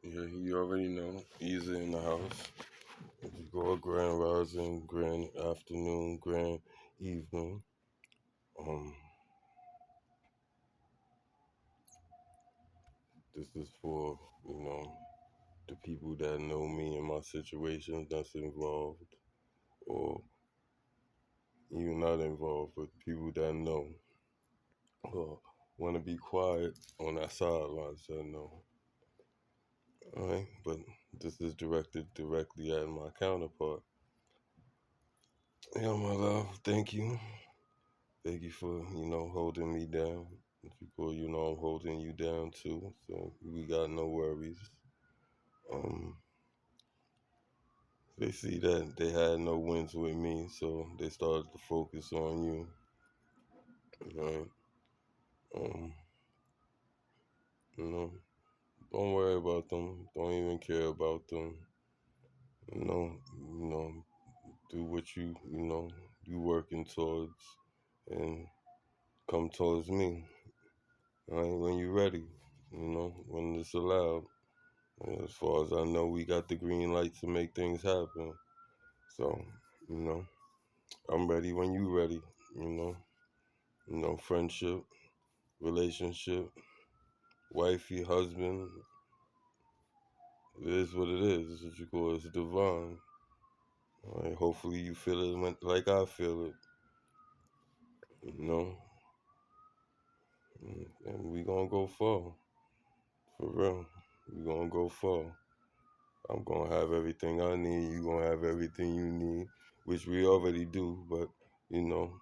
Yeah, you already know. Easy in the house. If you go a grand rising, grand afternoon, grand evening. Um, this is for, the people that know me and my situations that's involved, or even not involved, but people that know, or want to be quiet on that sidelines that know. Alright, but this is directed directly at my counterpart. Yeah, my love, thank you. Thank you for, holding me down. People, I'm holding you down too. So we got no worries. Um, they see that they had no wins with me, so they started to focus on you. Right? Um, you know, don't worry about them. Don't even care about them. You know, you know, do what you working towards, and come towards me. Right? When you're ready. When it's allowed. As far as I know, we got the green light to make things happen. So, you know, I'm ready when you ready. You know, friendship, relationship, wifey, husband. It is what it is. It's what you call it's divine. All right, hopefully you feel it like I feel it. You know, and we gonna go far for real. We gonna go far. I'm gonna have everything I need. You gonna have everything you need, which we already do. But you know,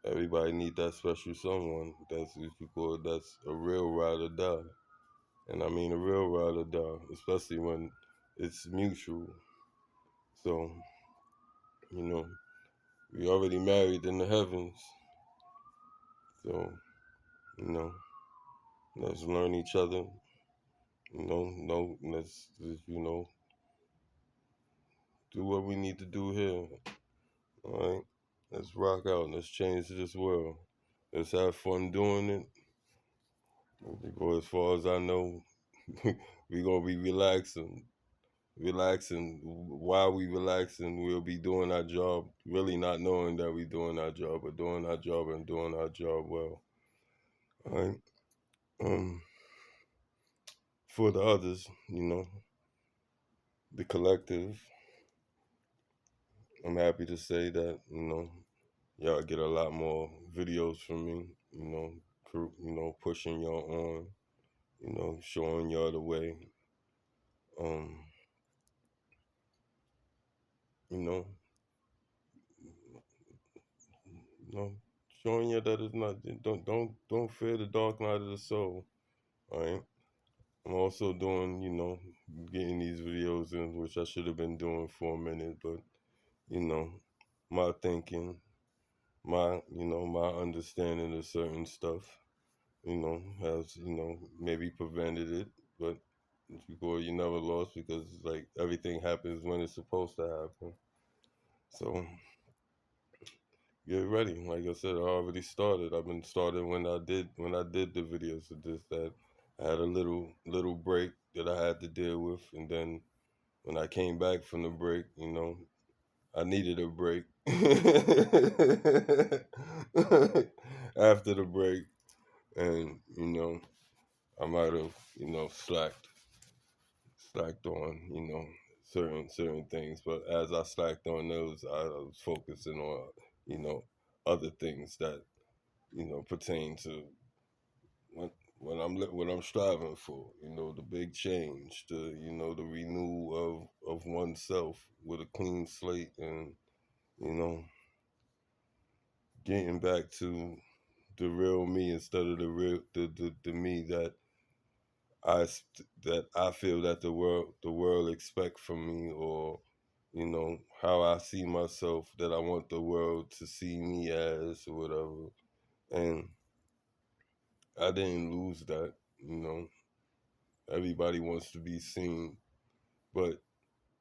everybody need that special someone that's if you call it, that's a real ride or die. And I mean a real ride or die, especially when it's mutual. So, you know, we already married in the heavens. So, you know, let's learn each other. Let's do what we need to do here. All right? Let's rock out. Let's change this world. Let's have fun doing it. Because as far as I know, we gonna be relaxing. While we relaxing, we'll be doing our job, really not knowing that we doing our job, but doing our job and doing our job well. All right. Um, for the others, the collective, I'm happy to say that y'all get a lot more videos from me. Pushing y'all on. Showing y'all the way. Um, you know, you know, showing you that it's not. Don't fear the dark night of the soul. All right. I'm also doing, getting these videos in, which I should have been doing for a minute, but, you know, my thinking, my understanding of certain stuff, has, maybe prevented it, but before you never lost because like everything happens when it's supposed to happen. So get ready. Like I said, I already started. I've been started when I did the videos. It's just that I had a little break that I had to deal with, and then when I came back from the break, I needed a break after the break, and I might have slacked on certain things, but as I slacked on those, I was focusing on you know other things that pertain to what what I'm striving for. The big change, the renewal of oneself with a clean slate, and you know, getting back to the real me instead of the me that I feel that the world expect from me, or how I see myself that I want the world to see me as, or whatever. And I didn't lose that. Everybody wants to be seen, but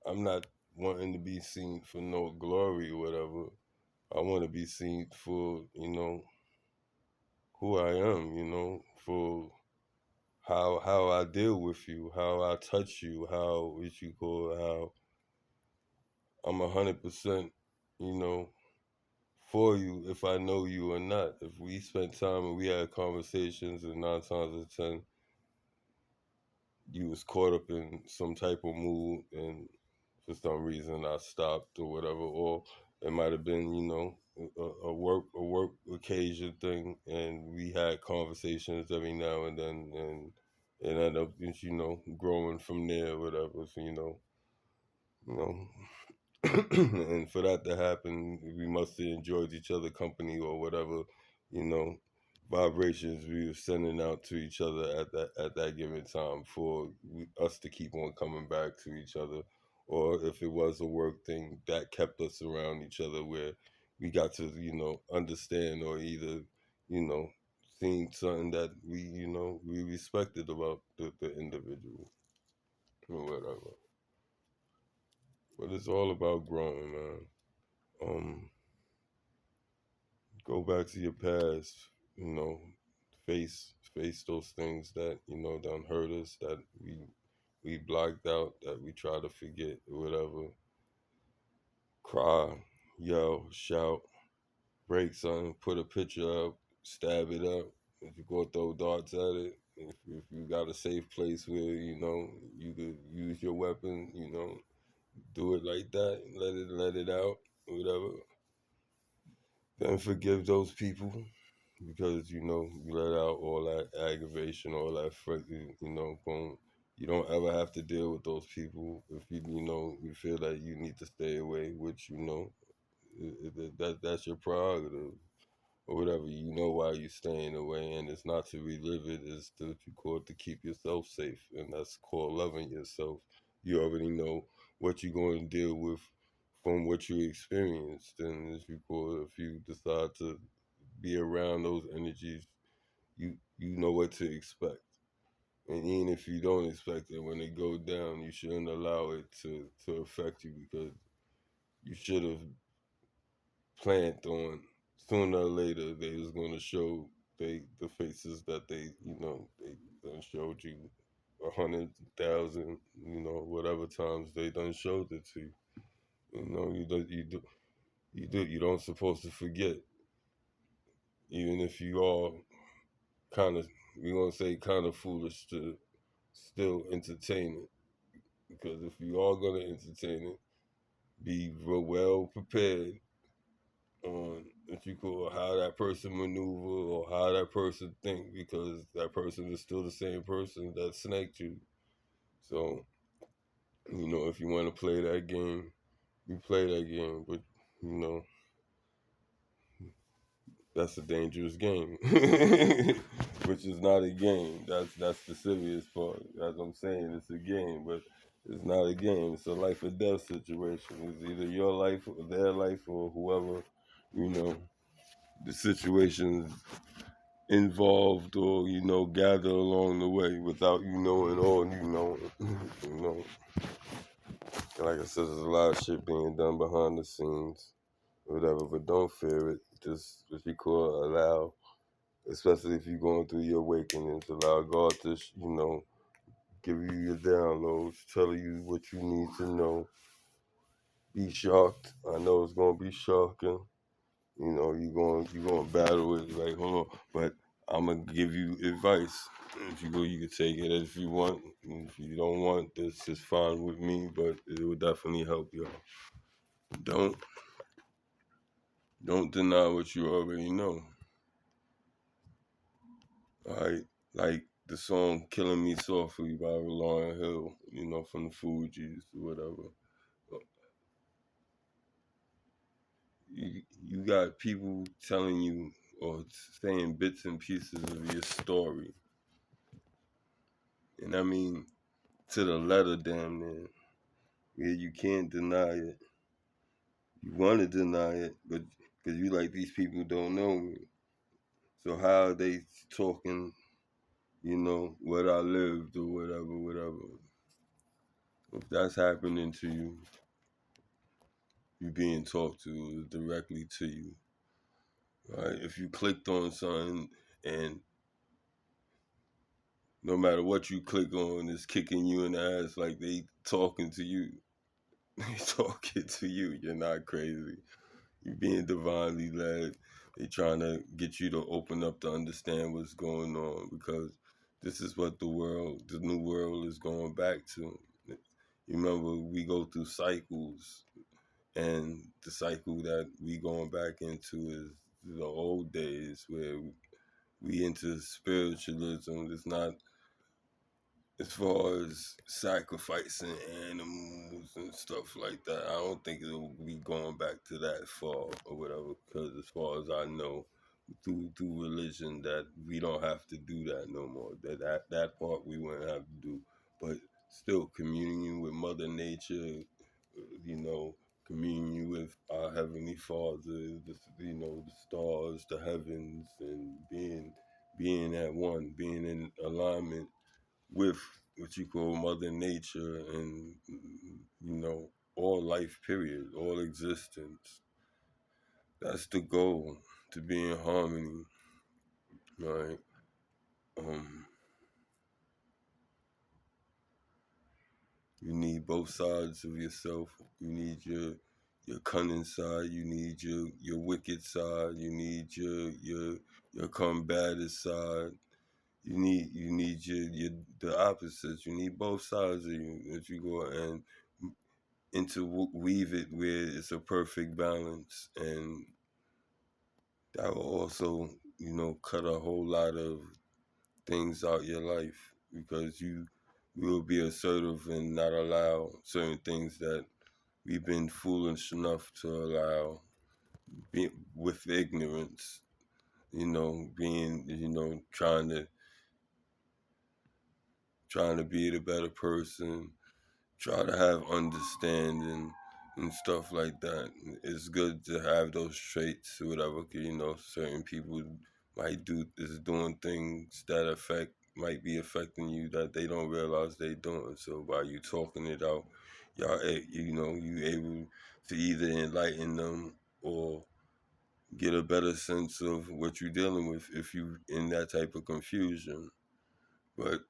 I'm not wanting to be seen for no glory or whatever. I want to be seen for who I am, for how I deal with you, how I touch you, how what you call how I'm 100%, you know, for you if I know you or not. If we spent time and we had conversations, and 9 times out of 10 you was caught up in some type of mood, and for some reason I stopped or whatever, or it might have been, you know, a work occasion thing, and we had conversations every now and then, and it ended up, you know, growing from there, or whatever. So you know, and for that to happen, we must have enjoyed each other company or whatever, you know, vibrations we were sending out to each other at that given time for us to keep on coming back to each other, or if it was a work thing that kept us around each other where we got to, you know, understand or either, you know, seeing something that we respected about the individual or whatever. But it's all about growing, man. Um, go back to your past, you know, face those things that, you know, done hurt us, that we blocked out, that we try to forget or whatever. Cry, yell, shout, break something, put a picture up, stab it up. If you go throw darts at it, if you got a safe place where, you know, you could use your weapon, you know, do it like that, let it out, whatever. Then forgive those people, because you know you let out all that aggravation, all that you know, boom. You don't ever have to deal with those people if you know you feel that you need to stay away, which you know that's your prerogative or whatever. You know why you're staying away, and it's not to relive it. It's to you call it to keep yourself safe, and that's called loving yourself. You already know what you're going to deal with from what you experienced, and as you call it, if you decide to be around those energies, you know what to expect. And even if you don't expect it, when it go down, you shouldn't allow it to affect you, because you should have planned on sooner or later they was going to show the faces that they done showed you 100,000, you know, whatever times they done showed it to you. You know, you don't supposed to forget, even if you are kind of, we gonna say kind of foolish to still entertain it, because if you are gonna entertain it, be well prepared on what you call how that person maneuver or how that person think, because that person is still the same person that snaked you. So you know, if you want to play that game, you play that game, but you know that's a dangerous game, which is not a game. That's the serious part. As I'm saying, it's a game, but it's not a game. It's a life or death situation. It's either your life or their life or whoever, you know, the situations involved or you know gather along the way without you knowing all you know. You know, like I said, there's a lot of shit being done behind the scenes, whatever. But don't fear it. Just what you call allow, especially if you're going through your awakenings, allow God to, you know, give you your downloads, tell you what you need to know. Be shocked. I know it's gonna be shocking. You know, you're going to battle it. Like, hold on, but I'm gonna give you advice. If you go, you can take it if you want. If you don't want, this is fine with me. But it will definitely help you. Don't don't deny what you already know. All right, like the song "Killing Me Softly" by Lauryn Hill, you know, from the Fugees or whatever. You got people telling you or saying bits and pieces of your story, and I mean to the letter, damn near. Yeah, you can't deny it. You want to deny it, but because you like these people don't know me. So how are they talking? You know what I lived or whatever, whatever. If that's happening to you, you being talked to directly to you, right? If you clicked on something and no matter what you click on, it's kicking you in the ass like they talking to you. They talking to you. You're not crazy. You're being divinely led. They trying to get you to open up to understand what's going on because this is what the new world is going back to. You remember we go through cycles, and the cycle that we going back into is the old days where we into spiritualism. It's not as far as sacrificing animals and stuff like that. I don't think it'll be going back to that far or whatever. Because as far as I know, through religion, that we don't have to do that no more. That part we wouldn't have to do. But still, communion with Mother Nature, you know, communion with our Heavenly Father, the stars, the heavens, and being at one, being in alignment with what you call Mother Nature and all life period, all existence. That's the goal, to be in harmony, right? Um, you need both sides of yourself. You need your cunning side. You need your wicked side. You need your combative side. You need your the opposites. You need both sides of you as you go and interweave it where it's a perfect balance, and that will also cut a whole lot of things out your life because you will be assertive and not allow certain things that we've been foolish enough to allow, with ignorance, being trying to be the better person, try to have understanding and stuff like that. It's good to have those traits or whatever. 'Cause, certain people might is doing things that might be affecting you that they don't realize they doing. So by you talking it out, you able to either enlighten them or get a better sense of what you're dealing with if you in that type of confusion. But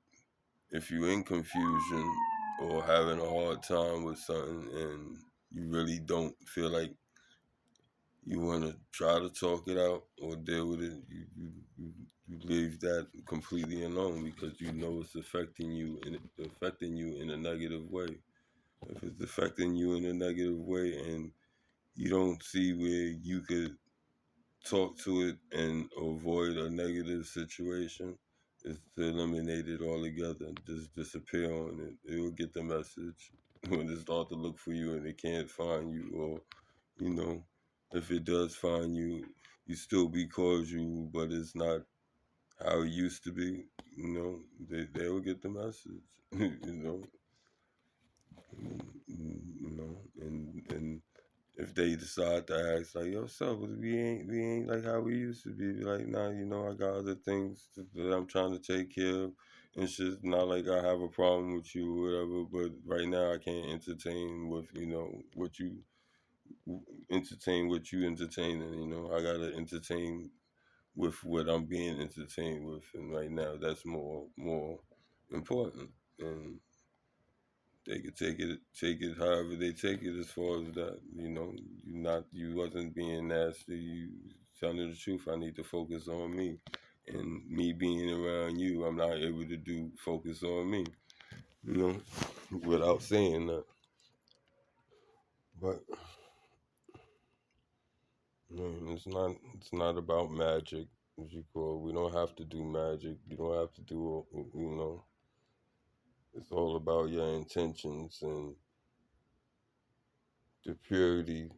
if you're in confusion or having a hard time with something and you really don't feel like you want to try to talk it out or deal with it, you leave that completely alone because you know it's affecting you in a negative way. If it's affecting you in a negative way and you don't see where you could talk to it and avoid a negative situation is to eliminate it altogether. Just disappear on it. It will get the message when it start to look for you and it can't find you, or you know, if it does find you, you still be cordial, but it's not how it used to be. They will get the message. And if they decide to ask like, yo, so we ain't like how we used to be. Like, nah, I got other things that I'm trying to take care of. It's just not like I have a problem with you or whatever, but right now I can't entertain with, what you entertaining. I gotta entertain with what I'm being entertained with, and right now that's more important. And they could take it however they take it as far as that. You wasn't being nasty. You telling the truth. I need to focus on me, and me being around you, I'm not able to do focus on me. You know, without saying that. But it's not about magic, as you call it. We don't have to do magic. You don't have to do. It's all about your intentions and the purity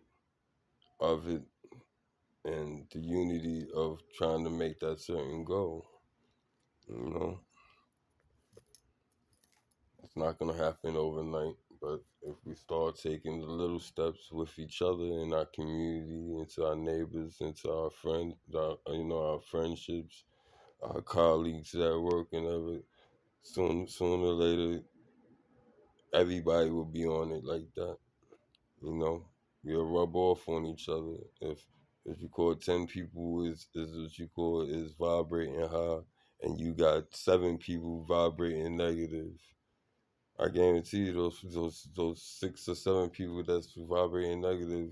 of it and the unity of trying to make that certain goal. You know, it's not going to happen overnight, but if we start taking the little steps with each other in our community, into our neighbors, into our friends, our friendships, our colleagues at work, and everything, sooner or later, everybody will be on it like that. You know, we'll rub off on each other. If you call 10 people is what you call is vibrating high, and you got 7 people vibrating negative, I guarantee you those 6 or 7 people that's vibrating negative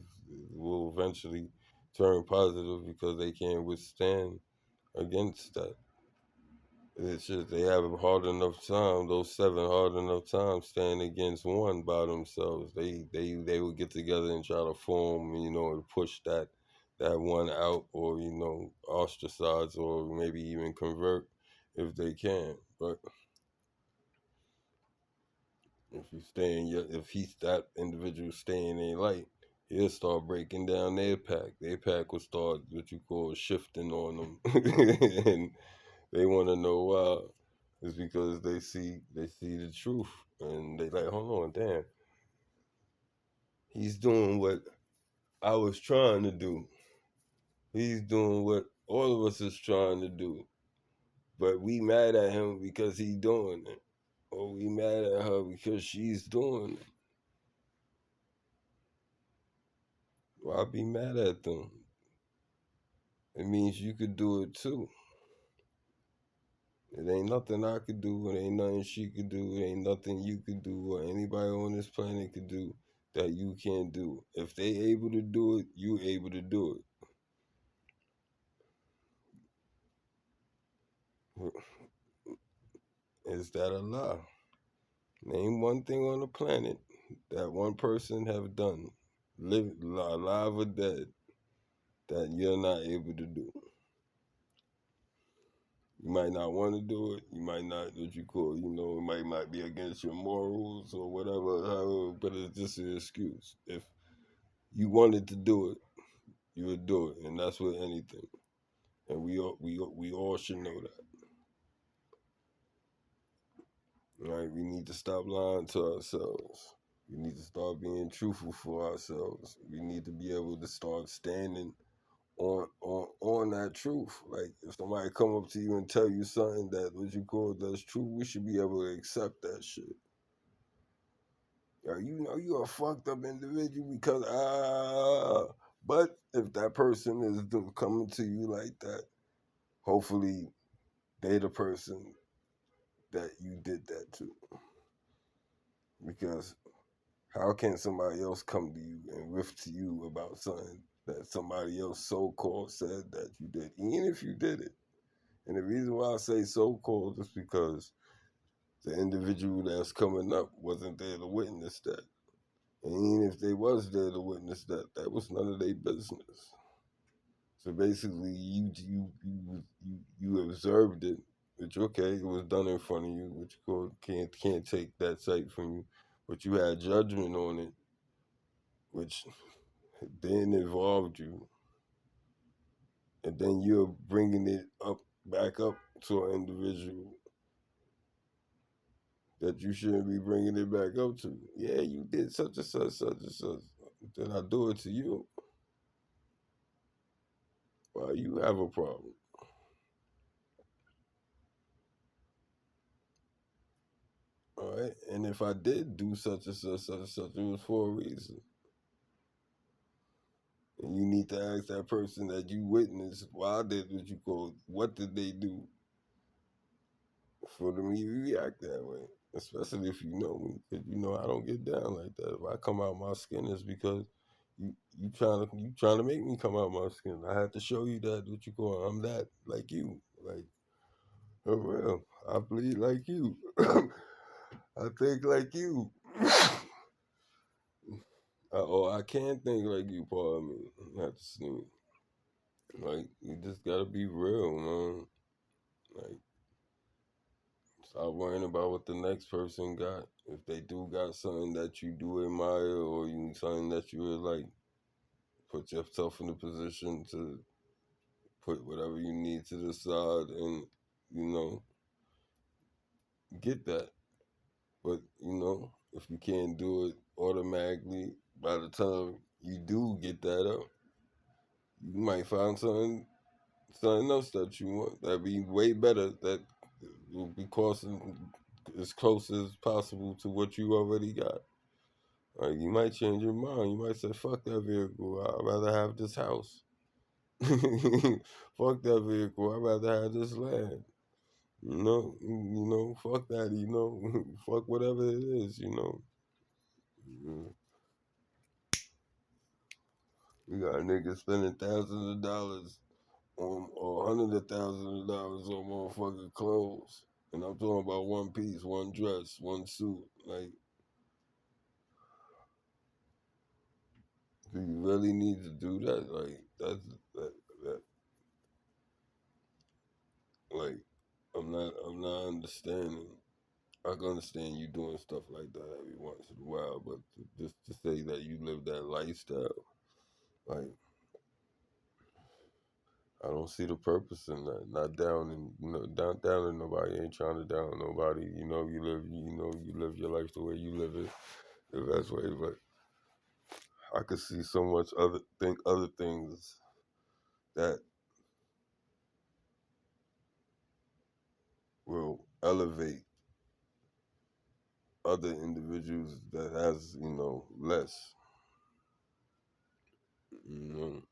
will eventually turn positive because they can't withstand against that. It's just they have a hard enough time. Those 7 hard enough time standing against one by themselves. They would get together and try to form, to push that one out, or ostracize, or maybe even convert if they can. But if he's that individual staying in light, he'll start breaking down their pack. Their pack will start what you call shifting on them, and they want to know why. It's because they see the truth, and they like, hold on, damn, he's doing what I was trying to do. He's doing what all of us is trying to do, but we mad at him because he's doing it, or we mad at her because she's doing it. Why be mad at them? It means you could do it too. It ain't nothing I could do. It ain't nothing she could do. It ain't nothing you could do or anybody on this planet could do that you can't do. If they able to do it, you able to do it. Is that a lie? Name one thing on the planet that one person have done, alive or dead, that you're not able to do. You might not want to do it. You might not, what you call, it might be against your morals or whatever, however, but it's just an excuse. If you wanted to do it, you would do it, and that's with anything. And we all should know that. Right? We need to stop lying to ourselves. We need to start being truthful for ourselves. We need to be able to start standing on that truth. Like if somebody come up to you and tell you something that what you call that's true, we should be able to accept that shit. You know you're a fucked up individual because but if that person is coming to you like that, hopefully they the person that you did that to. Because how can somebody else come to you and riff to you about something that somebody else so called said that you did, even if you did it? And the reason why I say so called is because the individual that's coming up wasn't there to witness that. And even if they was there to witness that, that was none of their business. So basically, you observed it, which okay, it was done in front of you, which can't take that sight from you, but you had judgment on it, which then involved you, and then you're bringing it back up to an individual that you shouldn't be bringing it back up to. Yeah, you did such and such, such and such. Then I do it to you. Why you have a problem? All right. And if I did do such and such, such and such, it was for a reason. And you need to ask that person that you witnessed why did what you call what did they do for them to react that way. Especially if you know me, because you know I don't get down like that. If I come out my skin, it's because you trying to make me come out my skin. I have to show you that what you call I'm that like you, like for real. I bleed like you. I think like you. I can't think like you, pardon me. Not to sneeze. Like you just gotta be real, man. Like stop worrying about what the next person got. If they do got something that you do admire or you something that you would like, put yourself in a position to put whatever you need to the side and you know get that. But if you can't do it automatically, by the time you do get that up, you might find something else that you want that be way better that will be costing as close as possible to what you already got. Like you might change your mind. You might say, "Fuck that vehicle. I'd rather have this house." Fuck that vehicle. I'd rather have this land. Fuck that, fuck whatever it is, Mm, We got niggas spending thousands of dollars on or hundreds of thousands of dollars on motherfucking clothes. And I'm talking about one piece, one dress, one suit. Like, do you really need to do that? Like, that like, I'm not understanding. I can understand you doing stuff like that every once in a while, but just to say that you live that lifestyle, like, I don't see the purpose in that. Not down and down in nobody. Ain't trying to down nobody. You live your life the way you live it, the best way. But I could see so much other things that will elevate other individuals that has less. You know,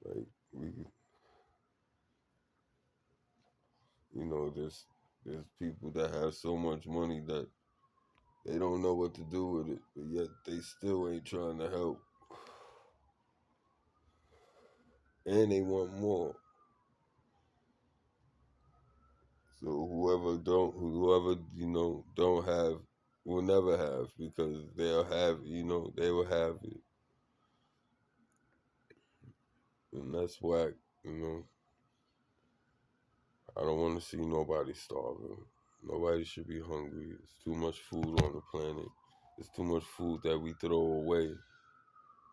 like we, there's people that have so much money that they don't know what to do with it, but yet they still ain't trying to help, and they want more. So whoever don't have will never have because they will have it, and that's whack. You know, I don't want to see nobody starving. Nobody should be hungry. It's too much food on the planet. It's too much food that we throw away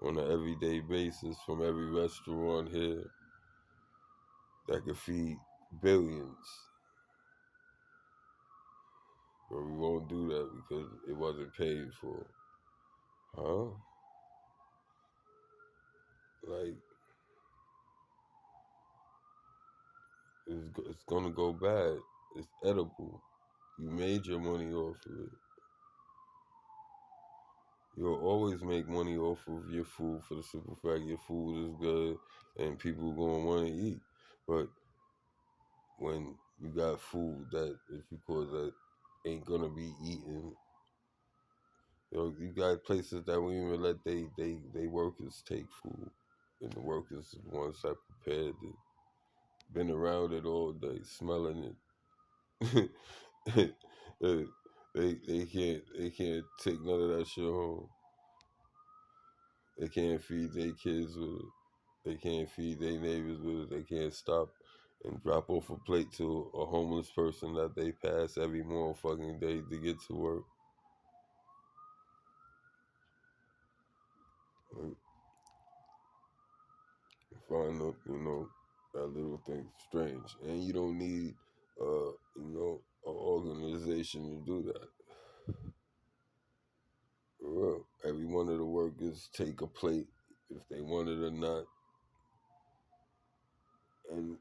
on an everyday basis from every restaurant here that could feed billions. But we won't do that because it wasn't paid for. Huh? Like, it's gonna go bad. It's edible. You made your money off of it. You'll always make money off of your food for the simple fact your food is good and people gonna want to eat. But when you got food that you call that ain't gonna be eaten, you got places that won't even let they workers take food, and the workers are the ones that prepared it, been around it all day, smelling it. they, they can't take none of that shit home. They can't feed their kids with it. They can't feed their neighbors with it. They can't stop and drop off a plate to a homeless person that they pass every motherfucking day to get to work. Like, find that little thing strange, and you don't need an organization to do that. Well, every one of the workers take a plate if they want it or not, and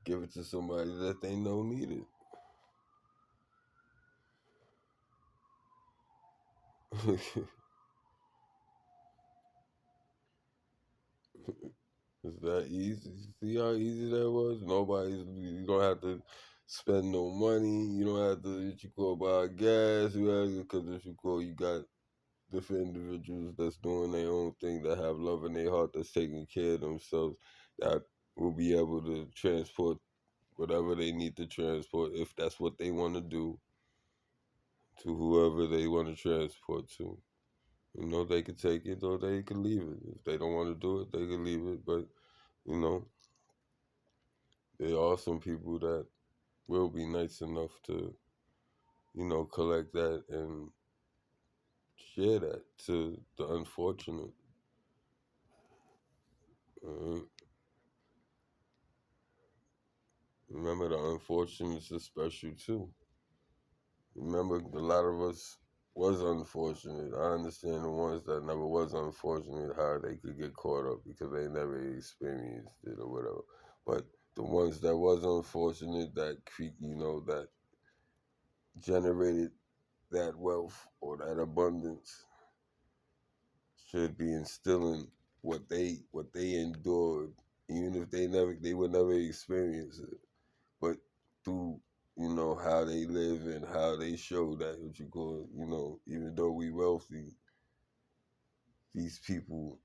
give it to somebody that they know need it. It's that easy. See how easy that was? You don't have to spend no money. You don't have to, if you call, buy gas. Because if you call, you got different individuals that's doing their own thing, that have love in their heart, that's taking care of themselves, that will be able to transport whatever they need to transport, if that's what they want to do, to whoever they want to transport to. They could take it or they could leave it. If they don't want to do it, they could leave it. But, you know, there are some people that will be nice enough to, collect that and share that to the unfortunate. Uh, Remember, the unfortunates is special too. Remember, a lot of us was unfortunate. I understand the ones that never was unfortunate, how they could get caught up because they never experienced it or whatever. But the ones that was unfortunate, that generated that wealth or that abundance, should be instilling what they endured, even if they would never experience it. But through how they live and how they show that what you call, even though we wealthy, these people,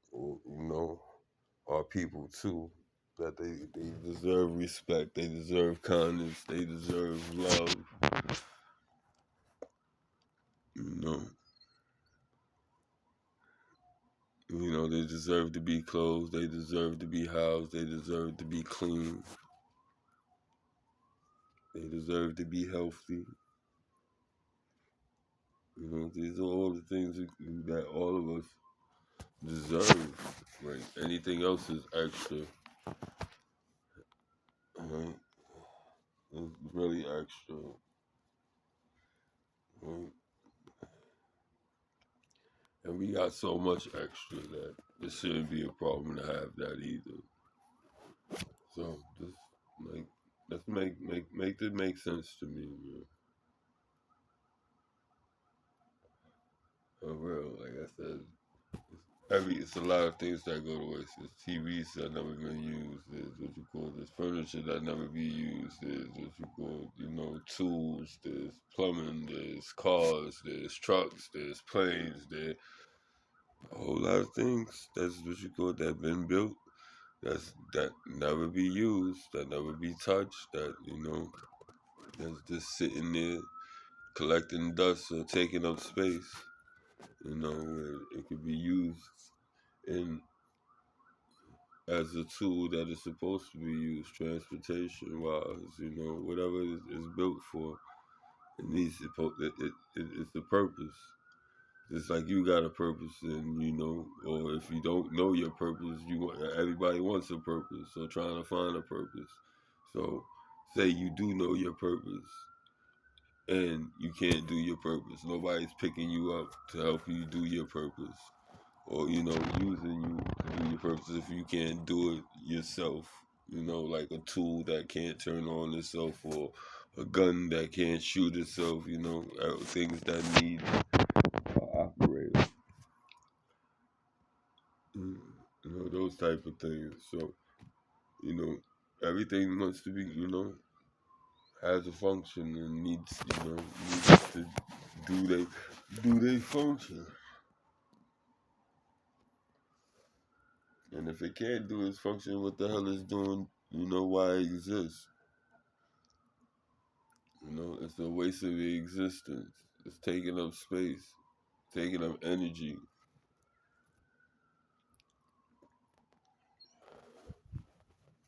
are people too. That they deserve respect, they deserve kindness, they deserve love. You know, they deserve to be clothed, they deserve to be housed, they deserve to be clean, they deserve to be healthy. These are all the things that all of us deserve. Right? Anything else is extra. Right? It's really extra. Right? And we got so much extra that it shouldn't be a problem to have that either. So just like let's make it make sense to me, For real, like I said, it's a lot of things that go to waste. There's TVs that never been used. There's what you call this furniture that never be used. There's what you call tools. There's plumbing. There's cars. There's trucks. There's planes. There's a whole lot of things. That's what you call that been built. That never be used. That never be touched. That's just sitting there collecting dust or taking up space. Where it could be used in as a tool that is supposed to be used transportation wise, whatever it's built for. It needs it's the purpose. Just like you got a purpose, and or if you don't know your purpose, everybody wants a purpose. So trying to find a purpose. So say you do know your purpose, and you can't do your purpose. Nobody's picking you up to help you do your purpose, or using you to do your purpose if you can't do it yourself. Like a tool that can't turn on itself, or a gun that can't shoot itself. Things that need an operator. Mm, those type of things. So you know everything must to be has a function and needs to do they function. And if it can't do its function, what the hell is doing? Why it exists? It's a waste of the existence. It's taking up space, taking up energy.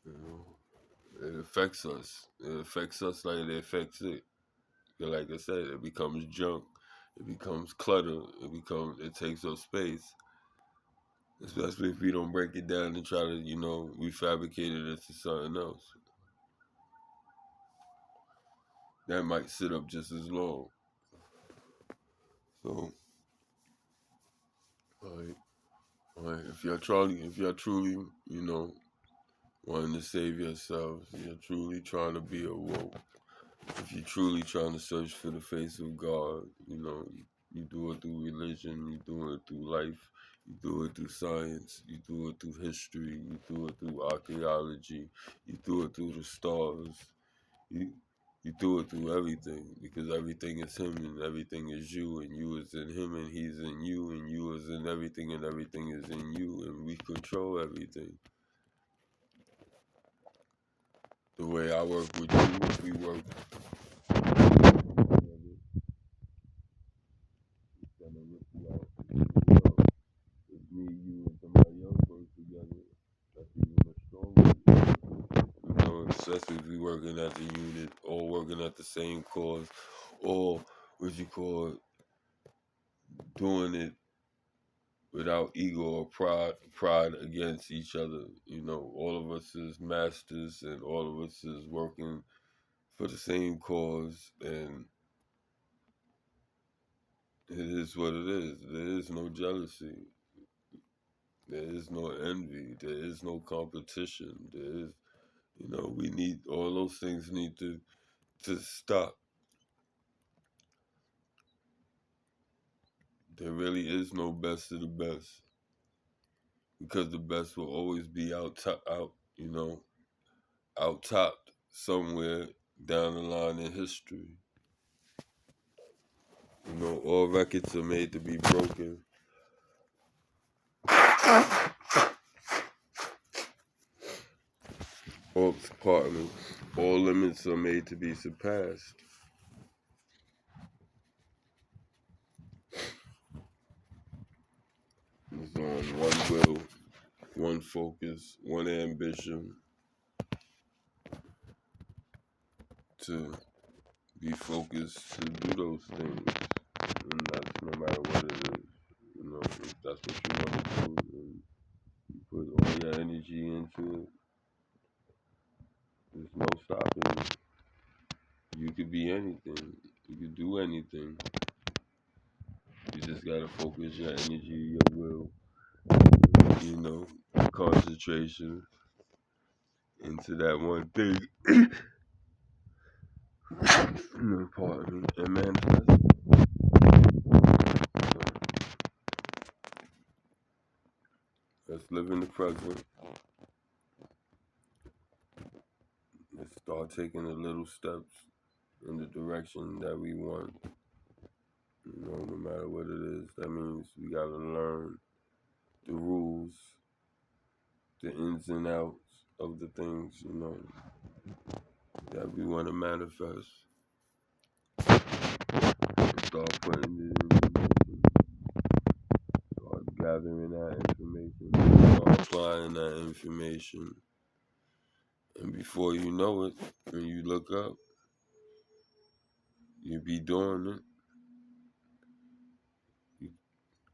You know, it affects us. It affects us like it affects it. And like I said, it becomes junk. It becomes clutter. It takes up space. Especially if we don't break it down and try to, refabricate it into something else. That might sit up just as long. So, like, if you're truly, wanting to save yourselves, you're truly trying to be awoke. If you're truly trying to search for the face of God, you do it through religion, you do it through life, you do it through science, you do it through history, you do it through archaeology, you do it through the stars, you you do it through everything because everything is him and everything is you and you is in him and he's in you and you is in everything and everything is in you and we control everything. The way I work with you, we work together. It's gonna rip you out. If me, you, and somebody else work together, that's even a stronger. Especially if we working at the unit, all working at the same cause, or what you call doing it without ego or pride against each other. All of us is masters, and all of us is working for the same cause, and it is what it is. There is no jealousy. There is no envy. There is no competition. There is, we need all those things need to stop. There really is no best of the best because the best will always be out top somewhere down the line in history. All records are made to be broken. Pardon me. All limits are made to be surpassed. It's on one will, one focus, one ambition to be focused to do those things. And that's no matter what it is. If that's what you want to do, and you put all your energy into it, there's no stopping you. You could be anything. You could do anything. You just gotta focus your energy, your will, concentration into that one thing. Pardon me, and manifest. So let's live in the present. Let's start taking the little steps in the direction that we want. No matter what it is, that means we gotta learn the rules, the ins and outs of the things, that we want to manifest. Start putting it in motion. Start gathering that information. Start applying that information. And before you know it, when you look up, you be doing it. You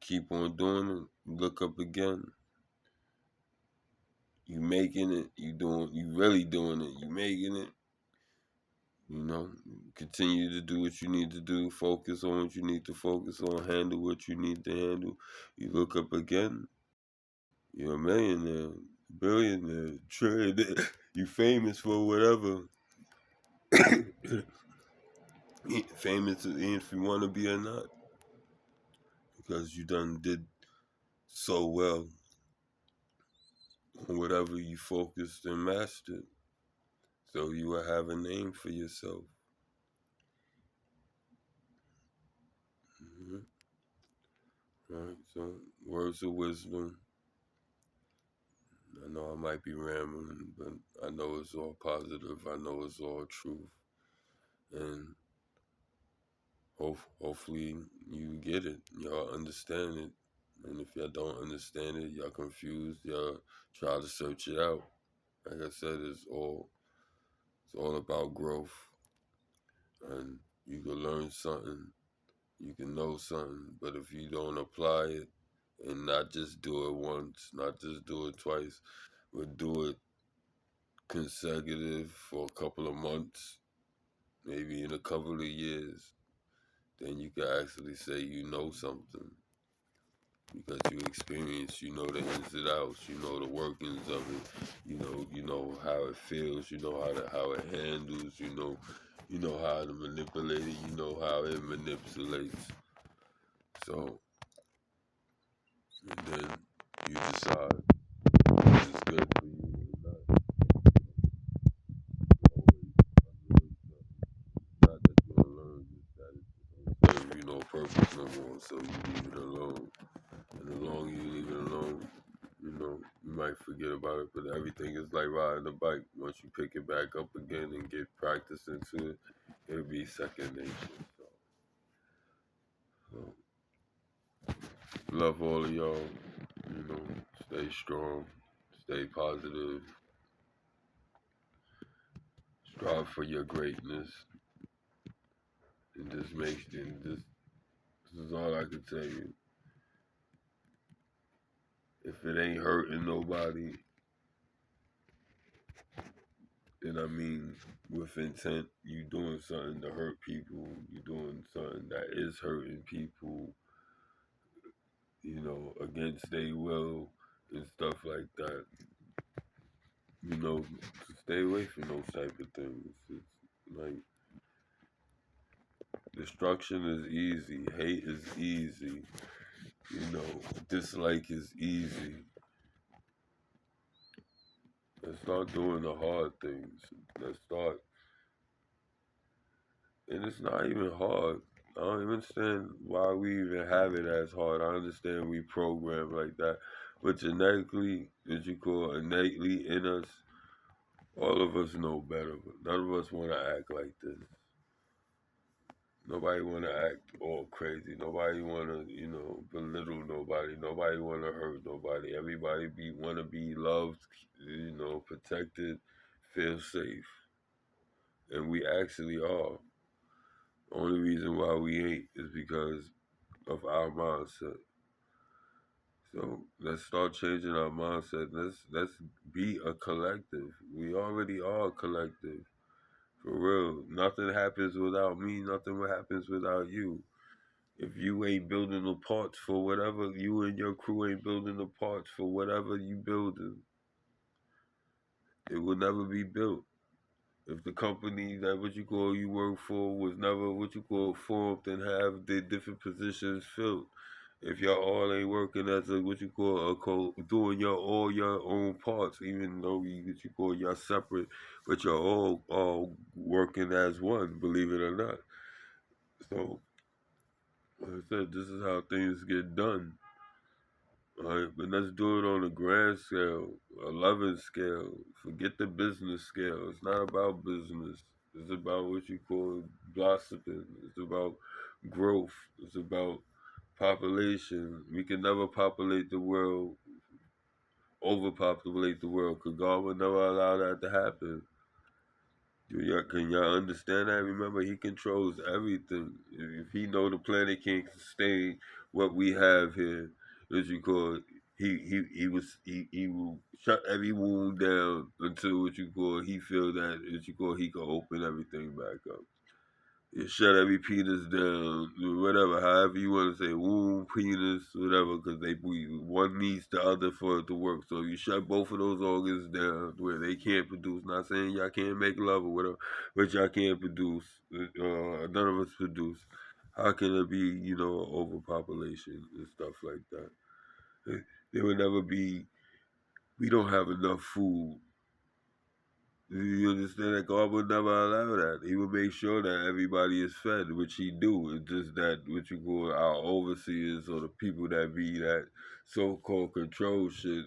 keep on doing it. You look up again. You making it. You really doing it. You making it. Continue to do what you need to do. Focus on what you need to focus on. Handle what you need to handle. You look up again. You're a millionaire, billionaire, trillionaire. You famous for whatever. Famous if you want to be or not. Because you done did so well on whatever you focused and mastered. So you will have a name for yourself. Mm-hmm. All right, so words of wisdom. I know I might be rambling, but I know it's all positive. I know it's all truth. And hopefully you get it. Y'all understand it. And if y'all don't understand it, y'all confused, y'all try to search it out. Like I said, it's all about growth. And you can learn something, you can know something, but if you don't apply it and not just do it once, not just do it twice, but do it consecutive for a couple of months, maybe in a couple of years, then you can actually say you know something. Because you experience, you know the ins and outs, you know the workings of it, you know how it feels, you know how it handles, you know how to manipulate it, you know how it manipulates. So, and then you decide if it's good for you or not. Not that you don't learn, just that it don't serve you no purpose no more, so you leave it alone. And the longer you leave it alone, you might forget about it, but everything is like riding a bike. Once you pick it back up again and get practice into it, it'll be second nature. So love all of y'all. Stay strong, stay positive, strive for your greatness, and this is all I can tell you. If it ain't hurting nobody, then I mean, with intent, you doing something to hurt people, you doing something that is hurting people, against their will and stuff like that. Stay away from those type of things. It's like destruction is easy, hate is easy, dislike is easy. Let's start doing the hard things. Let's start and it's not even hard. I don't even understand why we even have it as hard. I understand we program like that, but genetically, as you call innately in us, all of us know better. But none of us want to act like this. Nobody want to act all crazy. Nobody want to, belittle nobody. Nobody want to hurt nobody. Everybody want to be loved, protected, feel safe, and we actually are. The only reason why we ain't is because of our mindset. So let's start changing our mindset. Let's be a collective. We already are a collective. For real. Nothing happens without me, nothing happens without you. If you ain't building the parts for whatever, you and your crew ain't building the parts for whatever you building, it will never be built. If the company that what you call you work for was never what you call formed and have the different positions filled, if y'all all ain't working as a what you call a doing your all your own parts, even though what you call y'all separate, but you're all working as one, believe it or not. So like I said, this is how things get done. All right, but let's do it on a grand scale, a loving scale. Forget the business scale. It's not about business. It's about what you call blossoming. It's about growth. It's about population. We can never populate the world, overpopulate the world, because God would never allow that to happen. Can y'all understand that? Remember, He controls everything. If He know the planet can't sustain what we have here, as you call it, he will shut every wound down until what you call he feel that as you call he can open everything back up. You shut every penis down, whatever, however you want to say, womb, penis, whatever, because one needs the other for it to work. So you shut both of those organs down where they can't produce. Not saying y'all can't make love or whatever, but y'all can't produce. None of us produce. How can there be, overpopulation and stuff like that? There would never be. We don't have enough food. You understand that God would never allow that. He would make sure that everybody is fed, which He do. It's just that what you call our overseers or the people that be that so-called control shit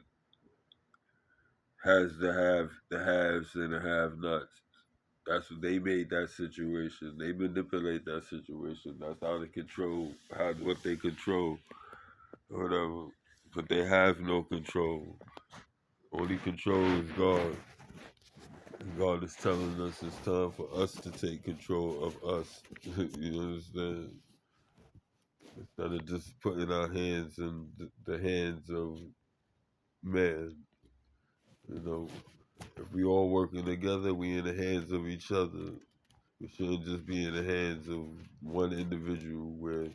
has to have the haves and the have-nots. That's what they made that situation. They manipulate that situation. That's how they control what they control or whatever. But they have no control. Only control is God. God is telling us it's time for us to take control of us. You understand? Instead of just putting our hands in the hands of man. You know, if we all working together, we in the hands of each other. We shouldn't just be in the hands of one individual where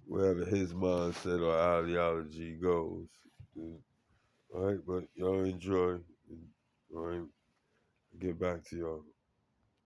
wherever his mindset or ideology goes. All right, but y'all enjoy. All right, get back to y'all.